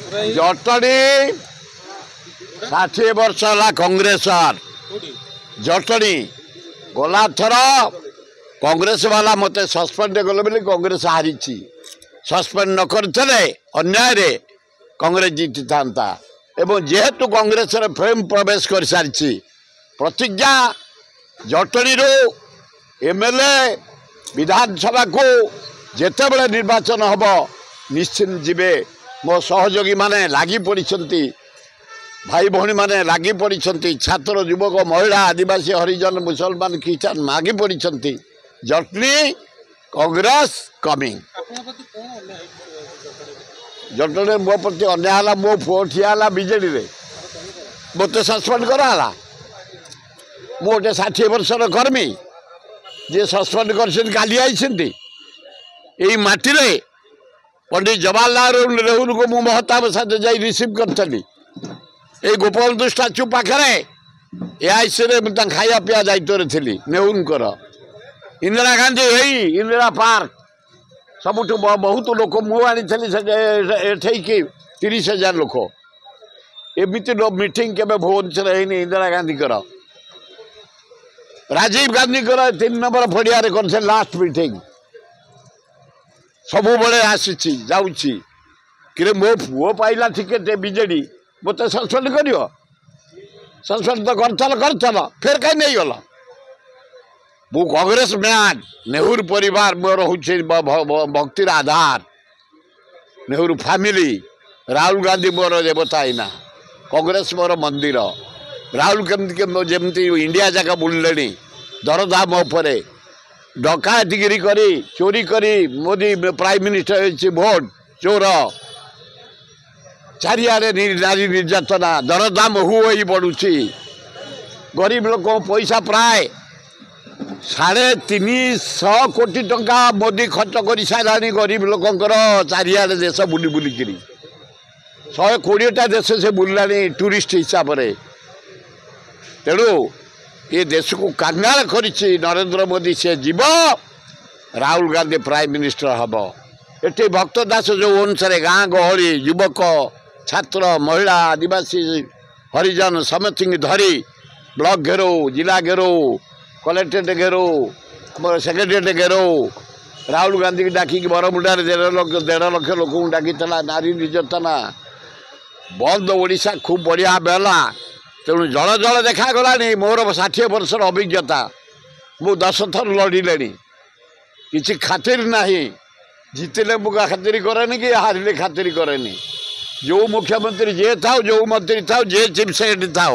जटणी 60 वर्ष है कांग्रेस जटणी गला थर कांग्रेस वाला मत सस्पेंड कले बोली कांग्रेस हारी सस्पेंड न करते अन्याय रे कांग्रेस जीति था एवं जेहेतु कांग्रेस फेम प्रवेश कर सारी प्रतिज्ञा जटणी एमएलए विधानसभा को जेते बड़े निर्वाचन हम निश्चित जीवे मो सहयोगी माने लागी पड़ी भाई भौणी माने लागी पड़ी छात्र युवक महिला आदिवासी हरिजन मुसलमान ख्रीष्टान मागी पड़ी जटनी कांग्रेस कमिंग जटनी मो प्रति अन्याय मो पुओ ठिया बीजेडी रे मत सस्पेंड कराला मु गोटे 60 वर्षर कर्मी जे सस्पेंड कर माटी रे पंडित जवाहरलाल नेहरू को मु महताब साथ जा रिसीव करी गोपाल स्टाच्यू पाखे एआईसी खाया पिया दायित्व थी नेहरू इंदिरा गांधी है इंदिरा पार्क सबुठ बहुत लोक मुझे 30,000 लोक एमती मीटिंग के भुवनेश्वर है इंदिरा गांधी राजीव गांधी 3 नंबर फड़िया कर लास्ट मीटिंग सब बड़े आसी जाऊँगी कि मो पुओ पाइला टिकेट बीजेडी मत सस्पेंड कर सस्पेंड तो करथल फिर कहीं नहीं गल मु कांग्रेस मैन नेहरू परिवार मोर हूँ भक्तिर आधार नेहरू फैमिली राहुल गांधी मोर देवता आईना कांग्रेस मोर मंदिर राहुल गांधी जमती इंडिया जगह बुलले दरदाम उपर डकायतगिरी करी चोरी करी मोदी प्राइम मिनिस्टर भोट चोर चारिआडे नारी निर्यातना दरदाम हुई बढ़ुची गरीब लोक पैसा प्राय 350 कोटी टंका मोदी खर्च कर सारे गरीब लोकंर चारिआडे देश बुली बुलिकी 120टा देश से बुलानी टूरिस्ट हिसाब से तेणु ये देश को कांगाल कर नरेंद्र मोदी से जीव राहुल गांधी प्राइम मिनिस्टर हम ये भक्त दास जो अनुसार गाँ गहली युवक छात्र महिला आदिवासी हरिजन समस्त धरी ब्लॉक घेरो जिला घेरो कलेक्ट्रेट घेरो सेक्रेटेरिएट घेरो राहुल गांधी की डाक बरमुंडार 1.5 लाख लोक डाकी नारी निर्यातना बंद ओडिशा खूब बढ़िया बेला तेणु जल जल देखागला मोर 60 वर्षर अभिज्ञता मु 10 थर लड़िले किसी खातिर ना जितने मुझे खातिर कैनि कि हारिले खातिर कैनि जो मुख्यमंत्री जे था जो मंत्री था जे चीफ सेक्रेटरी था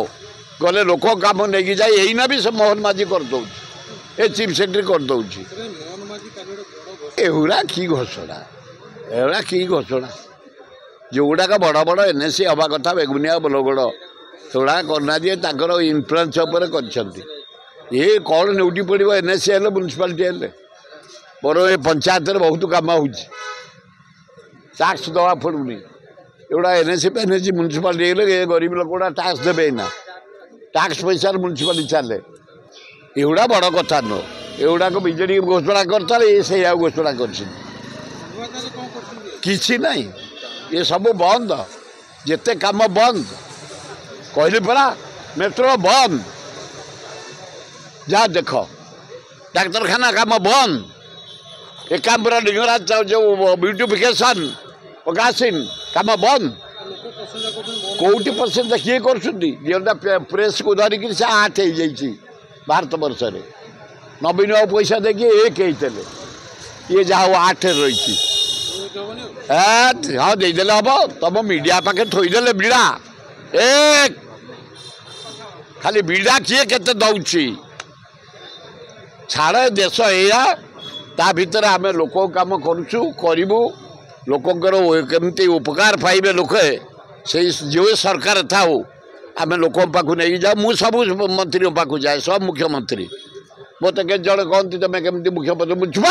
गले लोक काम नहीं जाए यहीना भी सब मोहन माझी कर दौ चीफ सेक्रेटरी कर दौर एगुड़ा की घोषणा एगुड़ा की घोषणा जो गुड़ाक बड़ बड़ एनएससी हवा कथा बेगुनिया बलगड़ सेगुड़ा करना दिए इन्फ्लुएंस कर कौन न्यूटी पड़ो एनएससी हेल्ले म्यूनिसिपालिटी हेल्ले मोर ये पंचायत बहुत कम हो टैक्स दवा पड़ूनी एगुड़ा एनएससी पेनएससी म्यूनिसिपालिटी हेल्ले गरीब लोक गुड़ा टैक्स देवे ना टैक्स पैसा म्यूनिसिपालिटी चले एगुड़ा बड़ कथा नुह एगुड़ा को बीजेडी घोषणा करता से घोषणा कर ये सब बंद जिते काम बंद कहली परा मेट्रो बंद जा देख डाक्तरखाना काम बंद एकाम्बरा लिंगराज जो ब्यूटिफिकेशन पकासीन काम बंद कौटी पसंद किए कर प्रेस को धरिक से 8 हो जाइए भारत वर्ष में नवीन बाबू पैसा देखिए 1 होते ये जहाँ 8 रही हाँ देदेले हम तुम मीडिया पाखे थोईदे बीड़ा एक खाली बीड़ा किए के दौची छाड़ देश या ता भितर आम लोक काम करूँ लोकंर केमती उपकार पाइबे लोके से जो सरकार था आम लोक पाक नहीं जाओ मु सब मंत्री पाक जाए सब मुख्यमंत्री मत के जड़े कहती तुम केमती मुख्यमंत्री मुझे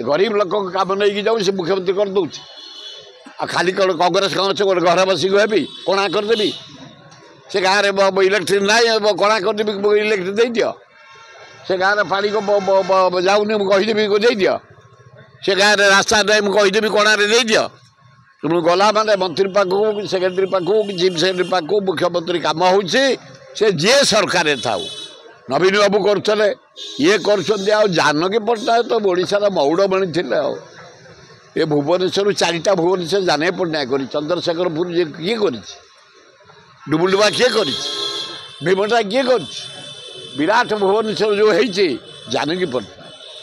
गरीब लोक काम नहीं जाऊँ से मुख्यमंत्री कर दौर आ खाली कांग्रेस कांग्रेस गोटे घर बसिक हेबी कणा करदेवी से गाँव में इलेक्ट्रिक ना कणा करदेवी इलेक्ट्रिक दे दियो से गाँव में पानी को जाऊनी कहीदेवी दे दियो से गाँव में रास्ता नहीं कहीदेवी कणारे दे दियो ତେଣୁ ଗଲା ମାନେ ମନ୍ତ୍ରୀ ପାଖକୁ ସେକ୍ରେଟାରୀ ପାଖକୁ ଚିଫ୍ ସେକ୍ରେଟାରୀ ପାଖକୁ ମୁଖ୍ୟମନ୍ତ୍ରୀ କାମ ହେଉଛି ସେ ଯିଏ ସରକାରରେ ଥାଉ ନବୀନ ବାବୁ କରୁଥିଲେ ଇଏ କରୁଛନ୍ତି। ଆଉ ଜାନକୀ ପଟ୍ଟନାୟକ ତ ଓଡ଼ିଶାର ମଉଡ଼ମଣି ଥିଲେ। ଆଉ ଏ ଭୁବନେଶ୍ୱରରୁ 4ଟା ଭୁବନେଶ୍ୱର ଜାନକୀ ପଟ୍ଟନାୟକ କରିଛି। ଚନ୍ଦ୍ରଶେଖରପୁର କିଏ କରିଛି? ଡୁବୁଡୁବା କିଏ କରିଛି? ଭୀମଟା କିଏ କରିଛି? ବିରାଟ ଭୁବନେଶ୍ୱର ଯେଉଁ ହେଇଛି ଜାନକୀ ପଟ୍ଟନାୟକ।